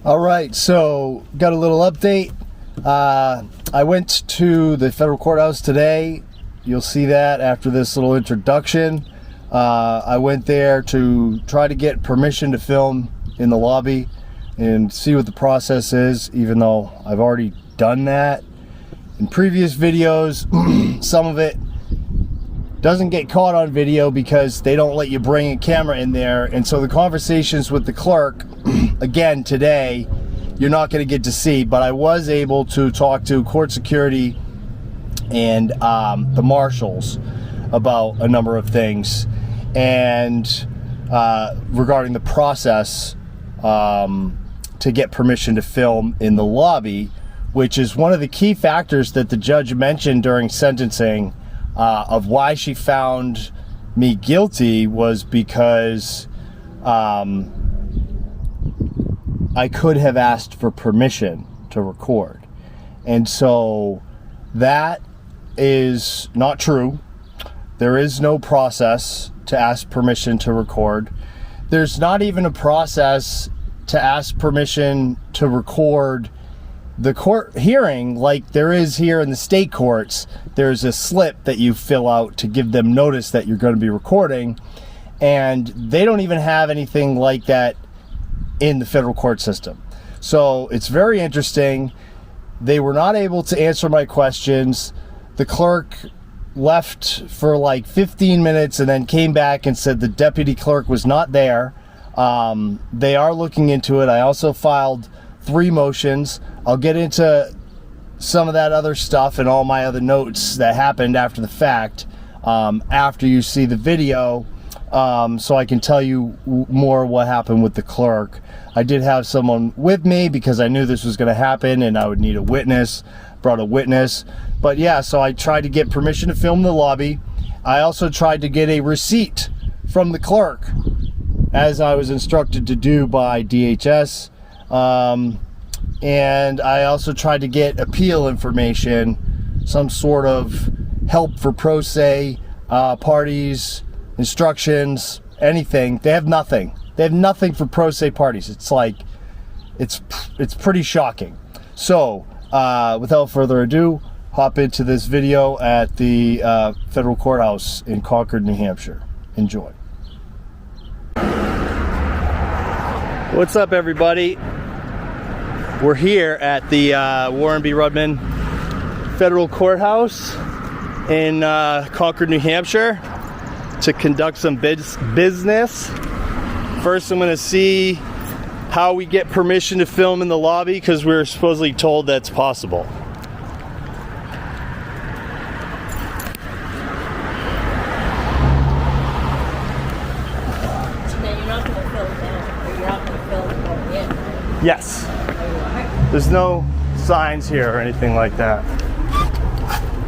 All right, so got a little update. I went to the federal courthouse today. You'll see that after this little introduction. I went there to try to get permission to film in the lobby and see what the process is, even though I've already done that in previous videos. Some of it doesn't get caught on video because they don't let you bring a camera in there, and so the conversations with the clerk again today you're not going to get to see, but I was able to talk to court security and the marshals about a number of things, and regarding the process to get permission to film in the lobby, which is one of the key factors that the judge mentioned during sentencing of why she found me guilty, was because I could have asked for permission to record. And so that is not true. There is no process to ask permission to record. There's not even a process to ask permission to record the court hearing like there is here in the state courts. There's a slip that you fill out to give them notice that you're going to be recording, and they don't even have anything like that in the federal court system. So it's very interesting. They were not able to answer my questions. The clerk left for like 15 minutes and then came back and said the deputy clerk was not there. They are looking into it. I also filed 3 motions. I'll get into some of that other stuff and all my other notes that happened after the fact, after you see the video, so I can tell you more what happened with the clerk. I did have someone with me because I knew this was going to happen and I would need a witness. Brought a witness. But yeah, so I tried to get permission to film in the lobby. I also tried to get a receipt from the clerk, as I was instructed to do by DHS. And I also tried to get appeal information, some sort of help for pro se parties, instructions, anything. They have nothing. They have nothing for pro se parties. It's like, it's pretty shocking. So without further ado, hop into this video at the federal courthouse in Concord, New Hampshire. Enjoy. What's up, everybody? We're here at the Warren B. Rudman Federal Courthouse in Concord, New Hampshire to conduct some business. First, I'm going to see how we get permission to film in the lobby, because we were supposedly told that's possible. Yes. There's no signs here or anything like that.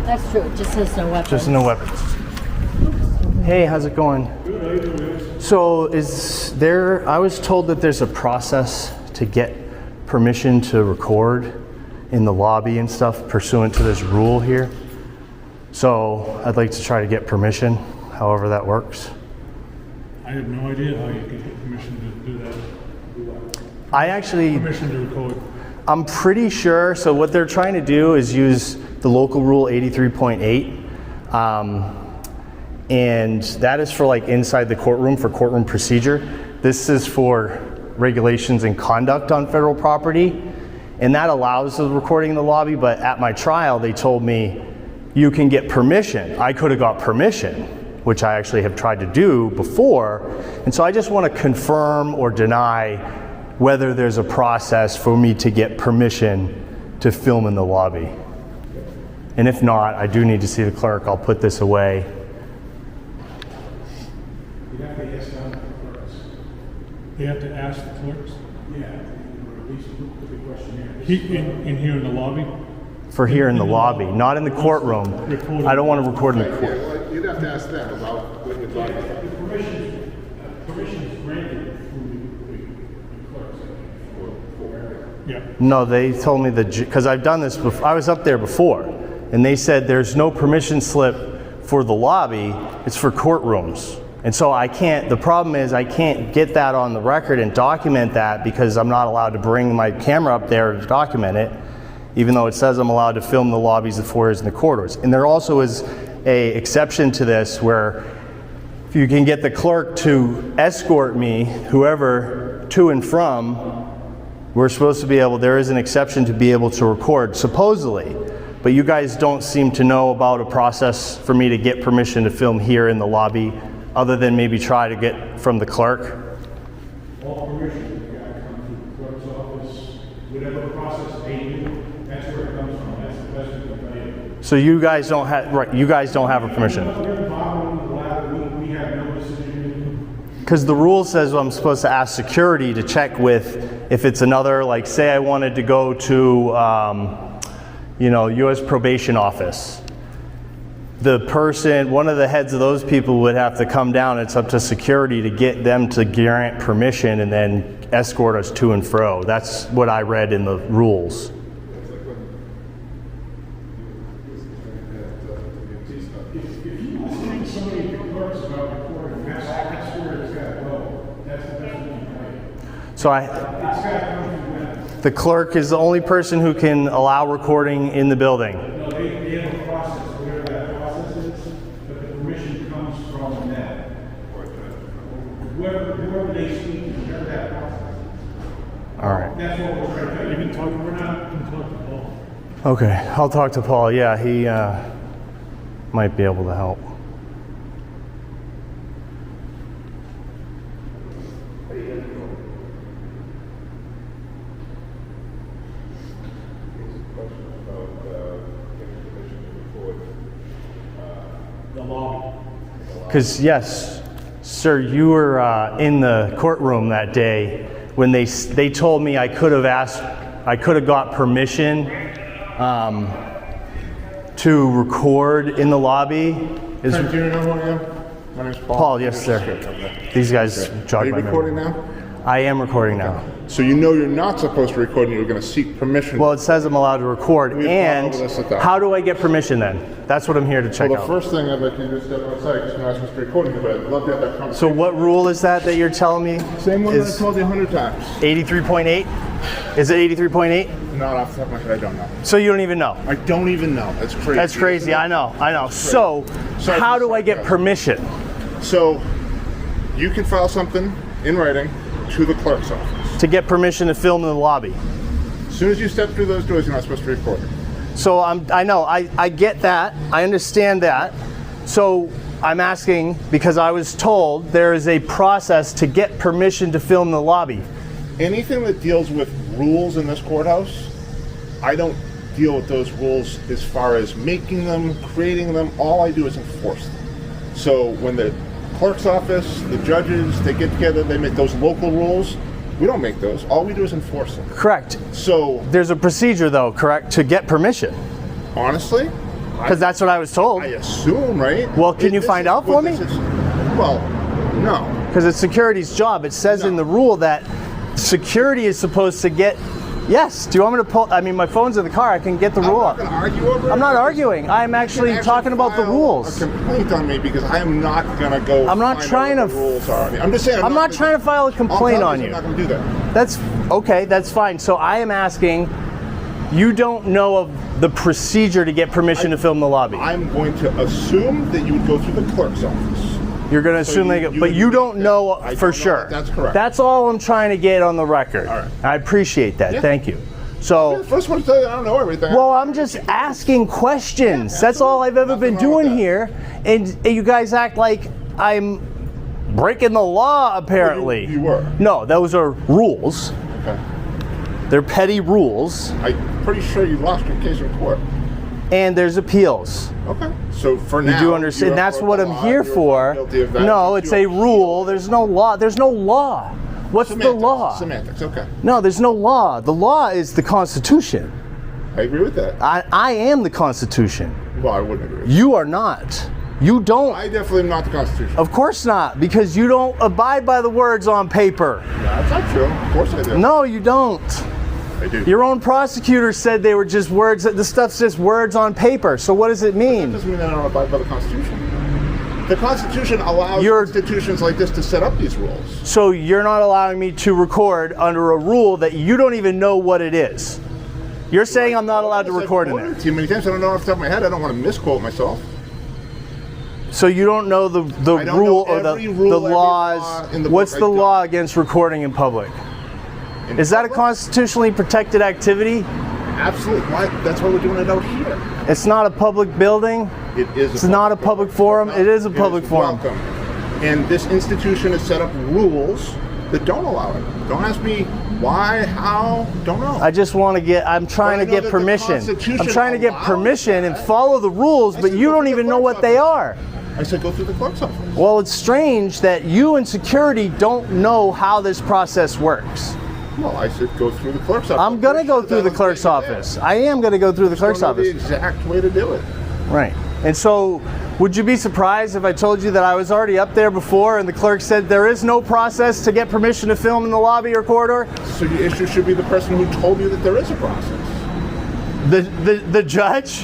That's true. It just says no weapons. Just no weapons. Hey, how's it going? So I was told that there's a process to get permission to record in the lobby and stuff pursuant to this rule here. So I'd like to try to get permission, however that works. I have no idea how you could get permission to do that. I actually... Permission to record. I'm pretty sure, so what they're trying to do is use the local rule 83.8, and that is for like inside the courtroom, for courtroom procedure. This is for regulations and conduct on federal property, and that allows the recording in the lobby, but at my trial they told me you can get permission. I could have got permission, which I actually have tried to do before, and so I just want to confirm or deny whether there's a process for me to get permission to film in the lobby. And if not, I do need to see the clerk. I'll put this away. You have to ask the clerks. You have to ask the clerks? Yeah, or at least put the questionnaire. In here in the lobby? For here in the lobby, not in the courtroom. I don't want to record in the court. Yeah, well, you'd have to ask them about what you're talking about. The permission is granted through the clerks. Yeah. No, they told me that, because I've done this before. I was up there before, and they said there's no permission slip for the lobby, it's for courtrooms. And so I can't, the problem is I can't get that on the record and document that because I'm not allowed to bring my camera up there to document it, even though it says I'm allowed to film the lobbies, the foyers, and the corridors. And there also is a exception to this where if you can get the clerk to escort me, whoever, to and from, we're supposed to be able, there is an exception to be able to record, supposedly. But you guys don't seem to know about a process for me to get permission to film here in the lobby, other than maybe try to get from the clerk. All permission, you gotta come to the clerk's office, whatever process they do, that's where it comes from, that's the best we can tell you. So you guys don't have, right, you guys don't have a permission. We're involved in the lab, we have no decision. Because the rule says I'm supposed to ask security to check with if it's another, like say I wanted to go to, you know, U.S. probation office. The person, one of the heads of those people would have to come down. It's up to security to get them to grant permission and then escort us to and fro. That's what I read in the rules. So the clerk is the only person who can allow recording in the building. No, they have a process, whatever that process is, but the permission comes from them. Whoever they speak to, whatever that process is. All right. That's what we're trying to do. You've been talking, we're not going to talk to Paul. Okay, I'll talk to Paul. Yeah, he might be able to help. Because yes, sir, you were in the courtroom that day when they told me I could have got permission to record in the lobby. Do you know who I am? My name's Paul. Paul, yes, sir. Okay. These guys Are jog you my recording memory. now? I am recording now. So you know you're not supposed to record and you're going to seek permission. Well, it says I'm allowed to record, We've gone and over this 1,000. how do I get permission then? That's what I'm here to check Well, the out. first thing I'd like you to do is step outside because you're not supposed to be recording, but I'd love to have that So conversation. what rule is that you're telling me? Same one that I is told you 100 times. 83.8? Is it 83.8? Not off the top of my head, I don't know. So you don't even know? I don't even know. That's crazy. That's crazy, I know. So, Sorry, how do I get sorry. permission? So you can file something in writing to the clerk's office. To get permission to film in the lobby? As soon as you step through those doors, you're not supposed to record. So I know, I get that, I understand that. So I'm asking, because I was told there is a process to get permission to film in the lobby. Anything that deals with rules in this courthouse, I don't deal with those rules as far as making them, creating them. All I do is enforce them. So when the clerk's office, the judges, they get together, they make those local rules. We don't make those. All we do is enforce them. Correct. So There's a procedure though, correct, to get permission? honestly, Because that's what I was told. I assume, right? Well, can you This find is out what for me? this is. Well, no. Because it's security's job. It says in the rule that security is supposed to get. Yes. Do you want me to pull? I mean, my phone's in the car. I can get the rule I'm up. not going to argue over it. I'm not arguing. I'm actually You can talking about the file rules. A complaint on me because I am not going to go. I'm not find out trying what to- the rules are. I'm just saying. I'm not trying to file a complaint on you. I'm not going to do that. That's okay. That's fine. So I am asking. You don't know of the procedure to get permission to film the lobby. I'm going to assume that you would go through the clerk's office. You're going to So assume you- they go, you but would you make don't that. know I for don't know sure. that. That's correct. That's all I'm trying to get on the record. All right. I appreciate that. Yeah. Thank you. You're So. the first one to tell you I don't know everything. Well, I'm just asking questions. Yeah, That's all I've ever been Nothing wrong with doing that. here. And you guys act like I'm breaking the law, apparently. you were. No, those are rules. Okay. They're petty rules. I'm pretty sure you lost your case in court. And there's appeals. Okay. So for You now, do understand? have That's broken what the I'm law, here you're for. guilty of that, No, but it's you a appeal. rule. There's no law. There's no law. What's the Semantics. law? Semantics. Okay. No, there's no law. The law is the Constitution. I agree with that. I am the Constitution. Well, I wouldn't agree with You are not. You don't. that. I definitely am not the Constitution. Of course not, because you don't abide by the words on paper. That's not true. Of course I do. No, you don't. I do. Your own prosecutor said they were just words, that the stuff's just words on paper. So what does it That mean? doesn't mean that I don't abide by the Constitution. The Constitution allows institutions like this to set up these rules. So you're not allowing me to record under a rule that you don't even know what it is. You're saying I'm not allowed to record in it. Too many times I don't know off the top of my head. I don't want to misquote myself. So you don't know the rule or the laws. What's the law against recording in public? Is that a constitutionally protected activity? Absolutely. Why? That's why we're doing it out here. It's not a public building. It is. It's not a public forum. It is a public forum. Welcome. And this institution has set up rules that don't allow it. Don't ask me why, how, don't know. I just want to get, I'm trying to get permission. I'm trying to get permission and follow the rules, but you don't even know what they are. I said go through the clerk's office. Well, it's strange that you and security don't know how this process works. Well, I said go through the clerk's office. I'm going to go through the clerk's office. I am going to go through the clerk's office. The exact way to do it. Right. And so, would you be surprised if I told you that I was already up there before and the clerk said there is no process to get permission to film in the lobby or corridor? So the issue should be the person who told you that there is a process. The judge?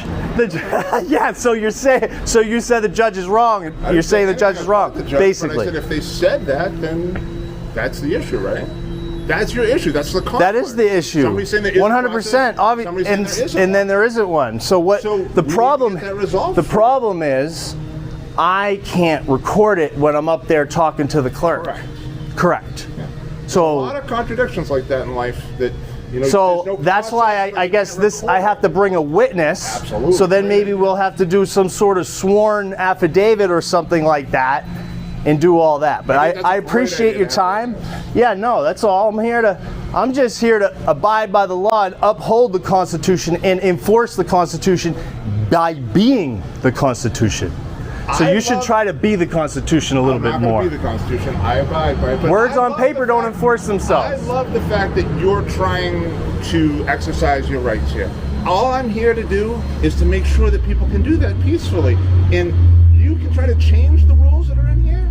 Yeah, so you said the judge is wrong. You're saying the judge is wrong, basically. But I said if they said that, then that's the issue, right? That's your issue. That's the conflict. That is the issue. Somebody's saying there is 100%. Obviously, and then there isn't one. So what? So the problem? The problem is, I can't record it when I'm up there talking to the clerk. Correct. Yeah. So a lot of contradictions like that in life that. So that's why I guess I have to bring a witness. Absolutely. So then maybe we'll have to do some sort of sworn affidavit or something like that and do all that. But I appreciate your time. Yeah, no, that's all. I'm just here to abide by the law and uphold the Constitution and enforce the Constitution by being the Constitution. So you should try to be the Constitution a little bit more. I'm not going to be the Constitution. I abide by it. Words on paper don't enforce themselves. I love the fact that you're trying to exercise your rights here. All I'm here to do is to make sure that people can do that peacefully. And you can try to change the rules that are in here.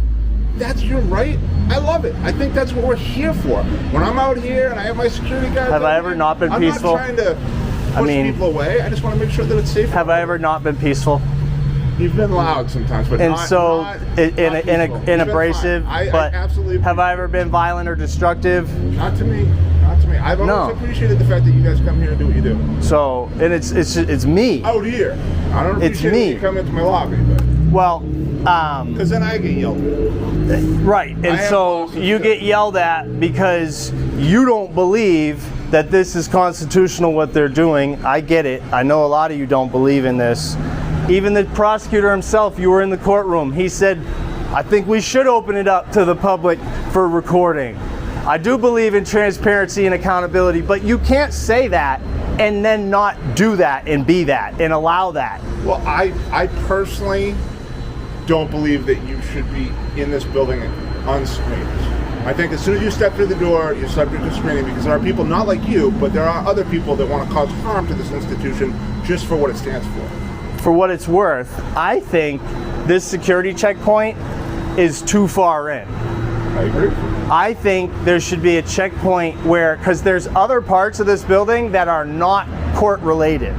That's your right. I love it. I think that's what we're here for. When I'm out here and I have my security guards, have I ever not been peaceful? I'm not trying to push people away. I just want to make sure that it's safe. Have I ever not been peaceful? You've been loud sometimes, but and not, so not in abrasive. But I absolutely. Have I ever been violent or destructive? Not to me. Not to me. I've always appreciated the fact that you guys come here and do what you do. So, and it's me. Out here. I don't appreciate when you come into my lobby, but. Well, because then I get yelled at. Right, and so you get yelled at because you don't believe that this is constitutional what they're doing. I get it. I know a lot of you don't believe in this. Even the prosecutor himself, you were in the courtroom, he said, I think we should open it up to the public for recording. I do believe in transparency and accountability, but you can't say that and then not do that and be that and allow that. Well, I personally don't believe that you should be in this building unscreened. I think as soon as you step through the door, you're subject to screening because there are people not like you, but there are other people that want to cause harm to this institution just for what it stands for. For what it's worth, I think this security checkpoint is too far in. I agree. I think there should be a checkpoint where, because there's other parts of this building that are not court related.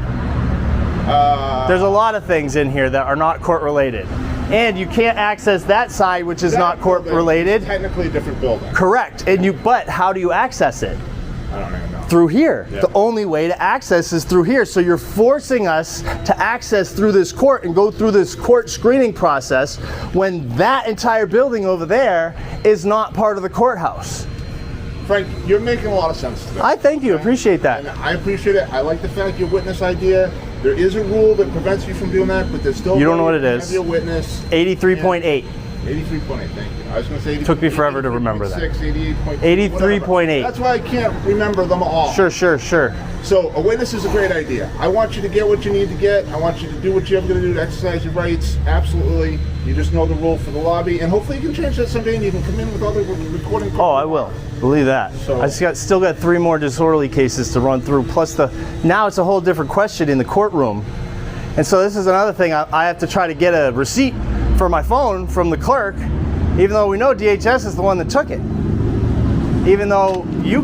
There's a lot of things in here that are not court related. And you can't access that side, which is not court related. Technically a different building. Correct. But how do you access it? I don't even know. Through here. Yeah. The only way to access is through here. So you're forcing us to access through this court and go through this court screening process when that entire building over there is not part of the courthouse. Frank, you're making a lot of sense today. I thank you. Appreciate that. And I appreciate it. I like the fact your witness idea. There is a rule that prevents you from doing that, but there's still. You don't know what it is. Have your witness. 83.8. 83.8, thank you. I was going to say 83. Took me forever to remember that. 88.2. 83.8. That's why I can't remember them all. Sure. So a witness is a great idea. I want you to get what you need to get. I want you to do what you're going to do to exercise your rights. Absolutely. You just know the rule for the lobby, and hopefully you can change that someday and you can come in with all the recording. Oh, I will. Believe that. So, I still got 3 more disorderly cases to run through. Plus now it's a whole different question in the courtroom. And so this is another thing. I have to try to get a receipt for my phone from the clerk, even though we know DHS is the one that took it. Even though you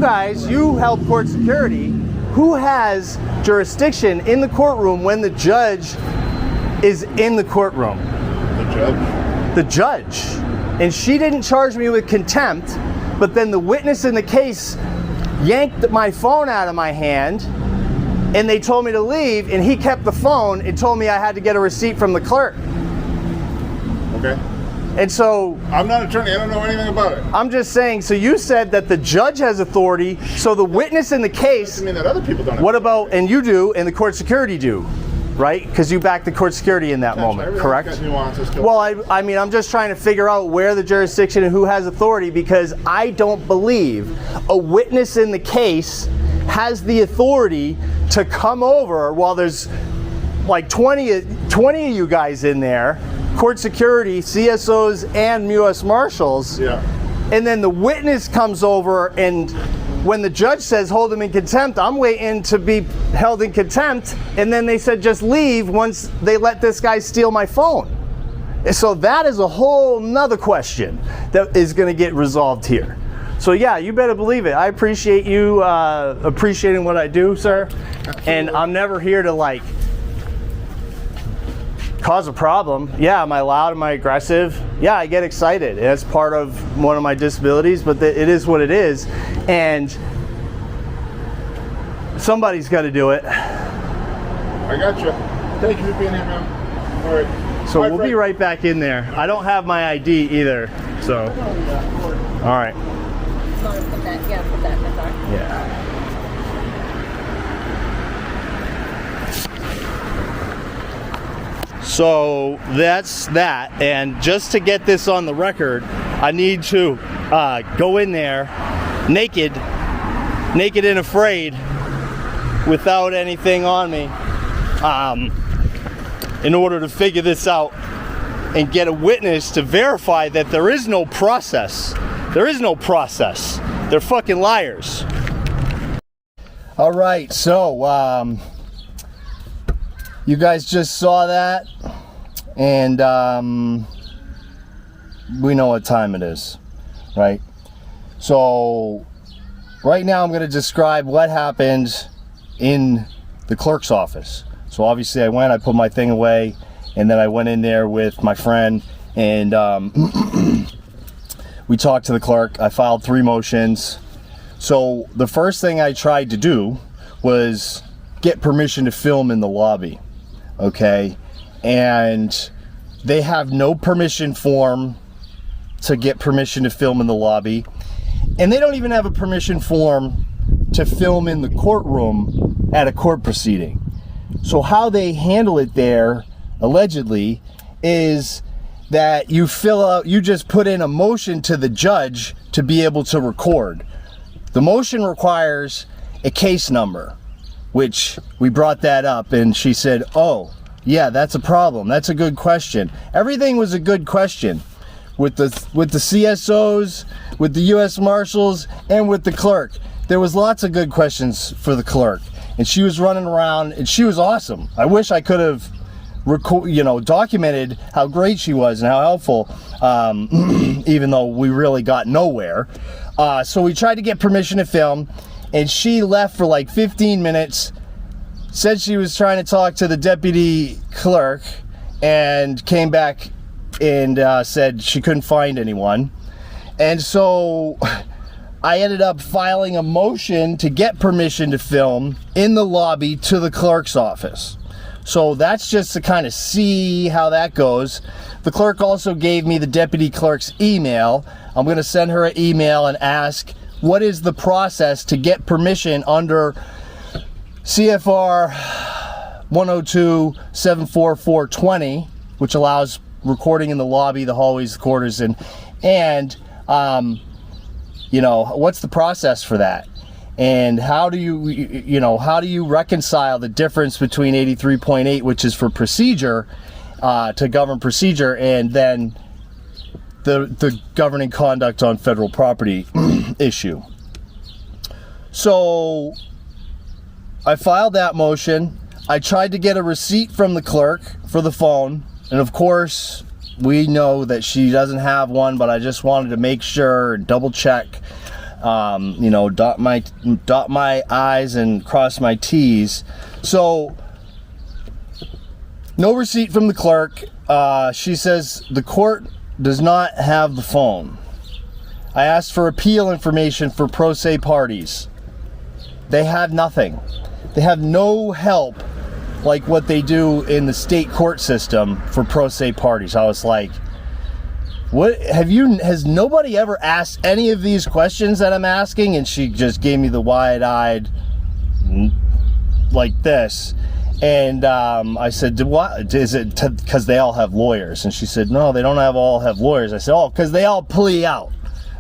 help court security, who has jurisdiction in the courtroom when the judge is in the courtroom? The judge. the judge, and she didn't charge me with contempt, but then the witness in the case yanked my phone out of my hand, and they told me to leave, and he kept the phone and told me I had to get a receipt from the clerk. Okay. And so I'm not an attorney. I don't know anything about it. I'm just saying, so you said that the judge has authority, so the witness in the case, I mean that other people don't have what about, and you do, and the court security do, right? Because you backed the court security in that moment, correct? Got nuances to it. Well, I mean, I'm just trying to figure out where the jurisdiction and who has authority, because I don't believe a witness in the case has the authority to come over while there's like 20 of you guys in there, court security, CSOs, and U.S. Marshals, Yeah. and then the witness comes over, and when the judge says hold him in contempt, I'm waiting to be held in contempt, and then they said just leave once they let this guy steal my phone. So that is a whole nother question that is going to get resolved here. So yeah, you better believe it. I appreciate you appreciating what I do, sir. And I'm never here to like cause a problem. Yeah, am I loud? Am I aggressive? Yeah, I get excited. That's part of one of my disabilities, but it is what it is. And somebody's got to do it. I got you. Thank you for being here, man. All right. So we'll be right back in there. I don't have my ID either, so. All right. Put that, put that in the car. Yeah. So that's that, and just to get this on the record, I need to go in there naked and afraid, without anything on me, in order to figure this out and get a witness to verify that there is no process. There is no process. They're fucking liars. All right, so you guys just saw that, and we know what time it is, right? So right now I'm going to describe what happened in the clerk's office. So obviously I put my thing away, and then I went in there with my friend, and we talked to the clerk. I filed 3 motions. So the first thing I tried to do was get permission to film in the lobby. Okay, and they have no permission form to get permission to film in the lobby, and they don't even have a permission form to film in the courtroom at a court proceeding. So how they handle it there, allegedly, is that you just put in a motion to the judge to be able to record. The motion requires a case number, which we brought that up, and she said, oh, yeah, that's a problem. That's a good question. Everything was a good question with the CSOs, with the U.S. Marshals, and with the clerk. There was lots of good questions for the clerk, and she was running around, and she was awesome. I wish I could have documented how great she was and how helpful, even though we really got nowhere. So we tried to get permission to film, and she left for like 15 minutes, said she was trying to talk to the deputy clerk, and came back and said she couldn't find anyone. And so I ended up filing a motion to get permission to film in the lobby to the clerk's office. So that's just to kind of see how that goes. The clerk also gave me the deputy clerk's email. I'm going to send her an email and ask, what is the process to get permission under CFR 102-74420, which allows recording in the lobby, the hallways, the corridors, and what's the process for that? And how do you reconcile the difference between 83.8, which is for procedure, to govern procedure, and then the governing conduct on federal property issue? So I filed that motion. I tried to get a receipt from the clerk for the phone, and of course we know that she doesn't have one, but I just wanted to make sure and double check, dot my I's and cross my T's. So no receipt from the clerk. She says the court does not have the phone. I asked for appeal information for pro se parties. They have nothing. They have no help like what they do in the state court system for pro se parties. I was like, has nobody ever asked any of these questions that I'm asking? And she just gave me the wide-eyed like this. And I said, what is it? Because they all have lawyers. And she said, no, they don't all have lawyers. I said, oh, because they all plea out.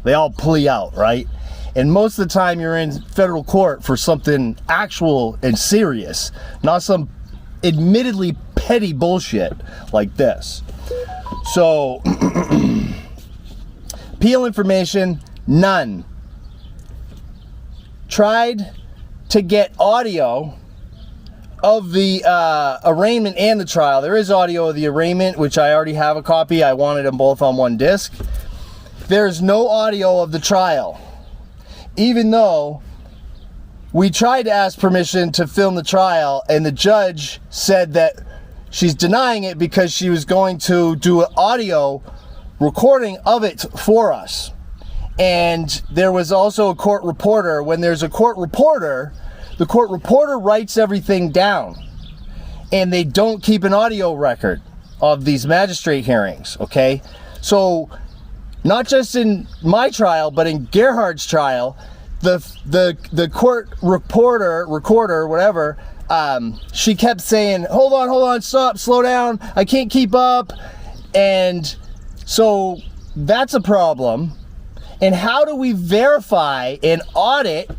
They all plea out, right? And most of the time you're in federal court for something actual and serious, not some admittedly petty bullshit like this. So, appeal information, none. Tried to get audio of the arraignment and the trial. There is audio of the arraignment, which I already have a copy. I wanted them both on one disc. There's no audio of the trial, even though we tried to ask permission to film the trial, and the judge said that she's denying it because she was going to do an audio recording of it for us. And there was also a court reporter. When there's a court reporter, the court reporter writes everything down, and they don't keep an audio record of these magistrate hearings, okay? So not just in my trial, but in Gerhard's trial, the court recorder, whatever, she kept saying, hold on, stop, slow down, I can't keep up. And so that's a problem. And how do we verify and audit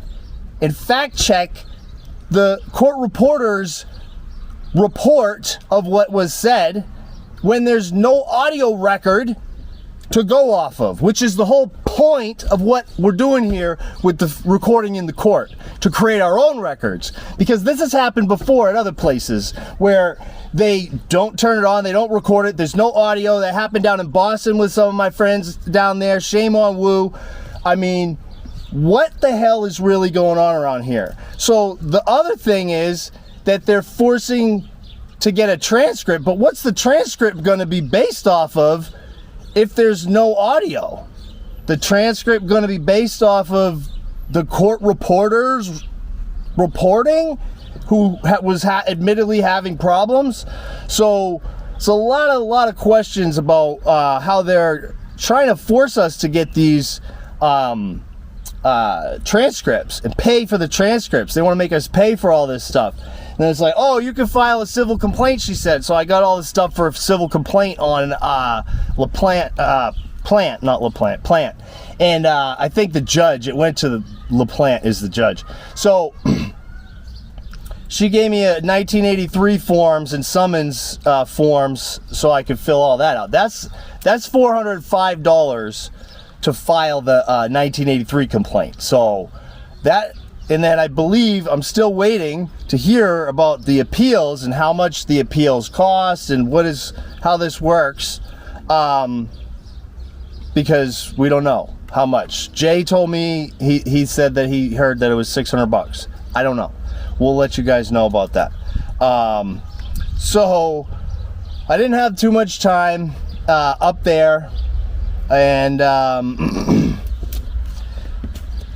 and fact check the court reporter's report of what was said when there's no audio record to go off of, which is the whole point of what we're doing here with the recording in the court, to create our own records? Because this has happened before at other places where they don't turn it on, they don't record it, there's no audio. That happened down in Boston with some of my friends down there. Shame on Wu. I mean, what the hell is really going on around here? So the other thing is that they're forcing to get a transcript, but what's the transcript going to be based off of if there's no audio? The transcript going to be based off of the court reporters reporting, who was admittedly having problems. So it's a lot of questions about how they're trying to force us to get these transcripts and pay for the transcripts. They want to make us pay for all this stuff. And then it's like, oh, you can file a civil complaint, she said. So I got all this stuff for a civil complaint on Plant. And I think the judge, it went to LaPlante is the judge. So she gave me a 1983 forms and summons forms so I could fill all that out. That's $405 to file the 1983 complaint. So that, and then I believe I'm still waiting to hear about the appeals and how much the appeals cost and how this works, because we don't know how much. Jay told me, he said that he heard that it was $600. I don't know. We'll let you guys know about that. So I didn't have too much time up there, and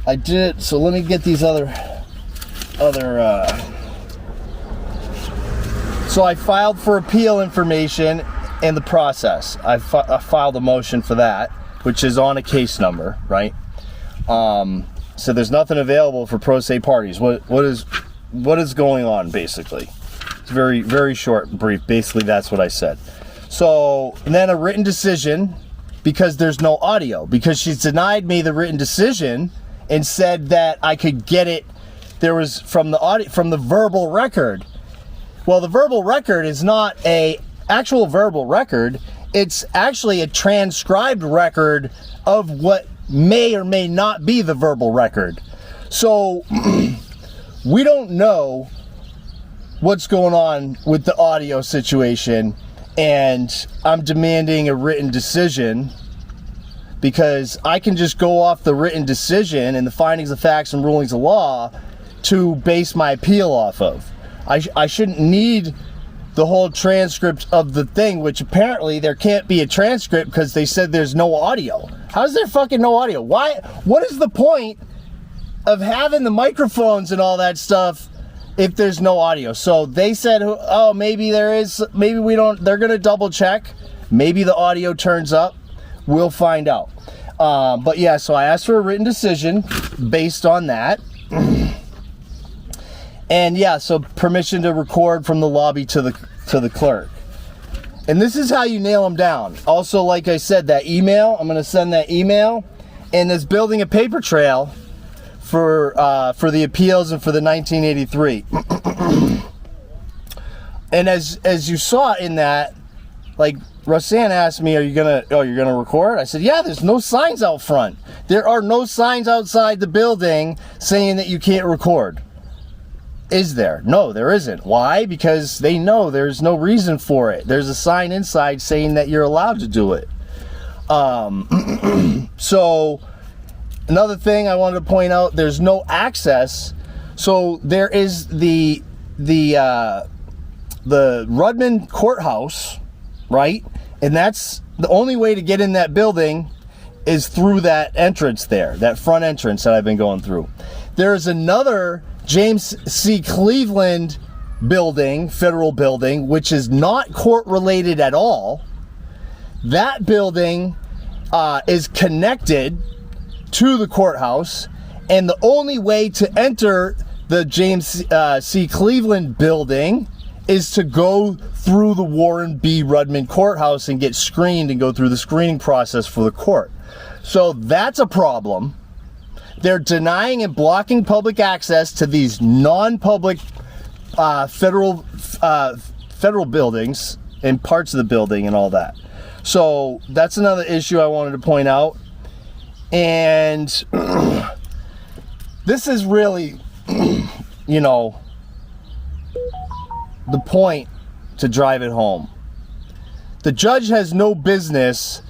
I did. So let me get these other. So I filed for appeal information and the process. I filed a motion for that, which is on a case number, right? So there's nothing available for pro se parties. What is going on, basically? It's very, very short and brief. Basically, that's what I said. So then a written decision, because there's no audio, because she's denied me the written decision and said that I could get it. There was from the verbal record. Well, the verbal record is not a actual verbal record. It's actually a transcribed record of what may or may not be the verbal record. So we don't know what's going on with the audio situation, and I'm demanding a written decision, because I can just go off the written decision and the findings of facts and rulings of law to base my appeal off of. I shouldn't need the whole transcript of the thing, which apparently there can't be a transcript because they said there's no audio. How's there fucking no audio? Why? What is the point of having the microphones and all that stuff if there's no audio? So they said, oh, maybe there is, maybe we don't, they're going to double check. Maybe the audio turns up. We'll find out. But yeah, so I asked for a written decision based on that. And yeah, so permission to record from the lobby to the clerk. And this is how you nail them down. Also, like I said, that email, I'm going to send that email, and this building a paper trail for the appeals and for the 1983. And as you saw in that, like Roseanne asked me, you're gonna record? I said, yeah, there's no signs out front. There are no signs outside the building saying that you can't record. Is there? No, there isn't. Why? Because they know there's no reason for it. There's a sign inside saying that you're allowed to do it. So another thing I wanted to point out, there's no access. So there is the Rudman courthouse, right? And that's the only way to get in that building is through that entrance there, that front entrance that I've been going through. There's another James C. Cleveland building, federal building, which is not court related at all. That building is connected to the courthouse, and the only way to enter the James C. Cleveland building is to go through the Warren B. Rudman courthouse and get screened and go through the screening process for the court. So that's a problem. They're denying and blocking public access to these non-public federal buildings and parts of the building and all that. So that's another issue I wanted to point out. And this is really, you know, the point to drive it home. The judge has no business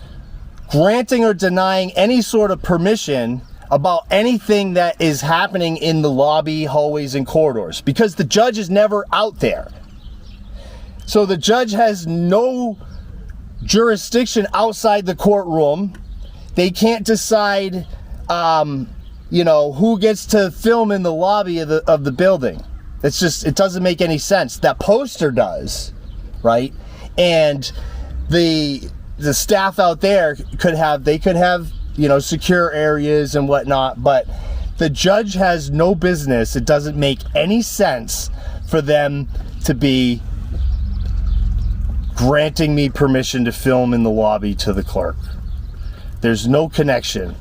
granting or denying any sort of permission about anything that is happening in the lobby, hallways, and corridors, because the judge is never out there. So the judge has no jurisdiction outside the courtroom. They can't decide, you know, who gets to film in the lobby of the building. It's just, it doesn't make any sense. That poster does, right? And the staff out there could have, you know, secure areas and whatnot, but the judge has no business. It doesn't make any sense for them to be granting me permission to film in the lobby to the clerk. There's no connection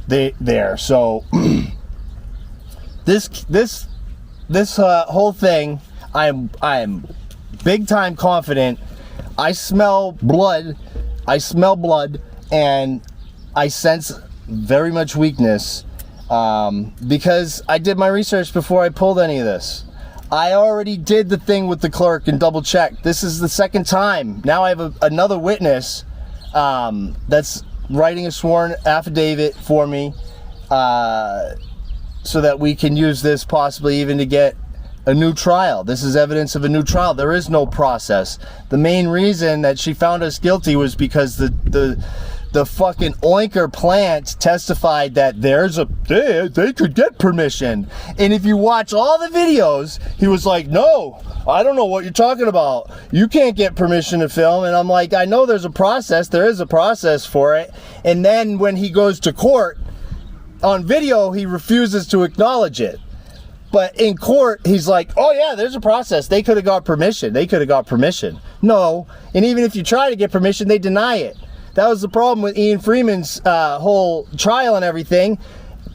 there. So this whole thing, I'm big time confident. I smell blood, and I sense very much weakness because I did my research before I pulled any of this. I already did the thing with the clerk and double checked. This is the second time. Now I have another witness that's writing a sworn affidavit for me so that we can use this possibly even to get a new trial. This is evidence of a new trial. There is no process. The main reason that she found us guilty was because the fucking oinker plant testified that they could get permission. And if you watch all the videos, he was like, no, I don't know what you're talking about. You can't get permission to film. And I'm like, I know there's a process. There is a process for it. And then when he goes to court, on video, he refuses to acknowledge it. But in court, he's like, oh yeah, there's a process. They could have got permission. No. And even if you try to get permission, they deny it. That was the problem with Ian Freeman's whole trial and everything.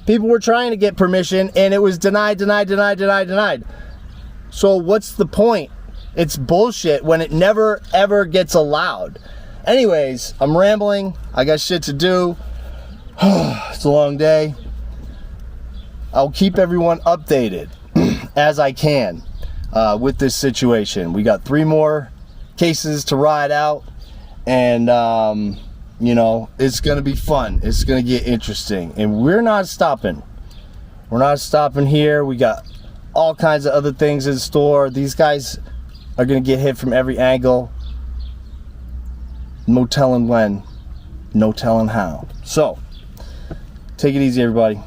People were trying to get permission and it was denied. So what's the point? It's bullshit when it never ever gets allowed. Anyways, I'm rambling. I got shit to do. It's a long day. I'll keep everyone updated as I can with this situation. We got 3 more cases to ride out, and you know, it's gonna be fun. It's gonna get interesting, and we're not stopping. We're not stopping here. We got all kinds of other things in store. These guys are going to get hit from every angle. No telling when, no telling how. So, take it easy, everybody.